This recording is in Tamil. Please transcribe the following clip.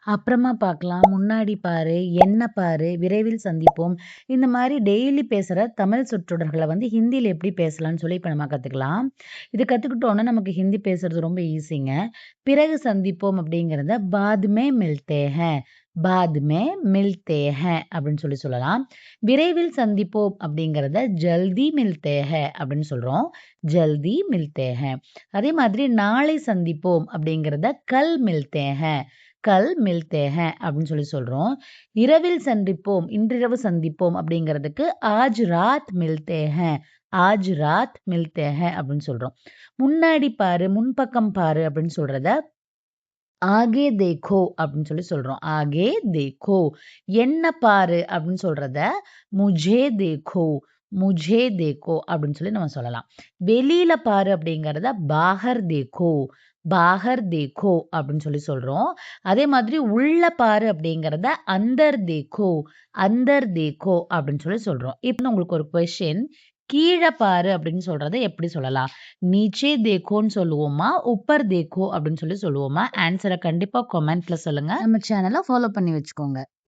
அப்புறமா பார்க்கலாம். முன்னாடி பாரு, என்ன பாரு, விரைவில் சந்திப்போம். இந்த மாரி டெய்லி பேசுற தமிழ் சொற்றொடர்கள வந்து ஹிந்தியில எப்படி பேசலாம்னு சொல்லி இப்ப நம்ம கத்துக்கலாம். இது கத்துக்கிட்டோம்னா நமக்கு ஹிந்தி பேசுறது ரொம்ப ஈஸிங்க. பிறகு சந்திப்போம் அப்படிங்கிறத பாத் மே மில்தே ஹேன், பாத் மே மில்தே ஹேன் அப்படின்னு சொல்லலாம். விரைவில் சந்திப்போம் அப்படிங்கிறத ஜல்தி மில்தே ஹை அப்படின்னு சொல்றோம். ஜல்தி மில்தே ஹை. அதே மாதிரி நாளை சந்திப்போம் அப்படிங்கிறத கல் மில்தே ஹை, கல் மில்தே ஹை அப்படின்னு சொல்றோம். இரவில் சந்திப்போம், இன்றிரவு சந்திப்போம் அப்படிங்கிறதுக்கு ஆஜ் ராத் மில்தே ஹை, ஆஜ் ராத் மில்தே ஹை அப்படின்னு சொல்றோம். முன்னாடி பாரு, முன்பக்கம் பாரு அப்படின்னு சொல்றத ஆகே தேக்கோ அப்படின்னு சொல்றோம். ஆகே தேக்கோ. என்ன பாரு அப்படின்னு சொல்றத முझे देखो, मुझे देखो அப்படின்னு நம்ம சொல்லலாம். வெளியில பாரு அப்படிங்கிறத பாஹர் தேக்கோ, பாஹர் தேக்கோ அப்படின்னு சொல்றோம். அதே மாதிரி உள்ள பாரு அப்படிங்கிறத அந்தர் தேக்கோ, அந்தர் தேக்கோ அப்படின்னு சொல்றோம். இப்போ உங்களுக்கு ஒரு கொஸ்டின். கீழ பாரு அப்படின்னு சொல்றத எப்படி சொல்லலாம்? நீச்சே தேக்கோன்னு சொல்லுவோமா? உப்பர் தேக்கோ அப்படின்னு சொல்லுவோமா? ஆன்ஸர கண்டிப்பா கமெண்ட்ல சொல்லுங்க. நம்ம சேனல ஃபாலோ பண்ணி வச்சுக்கோங்க.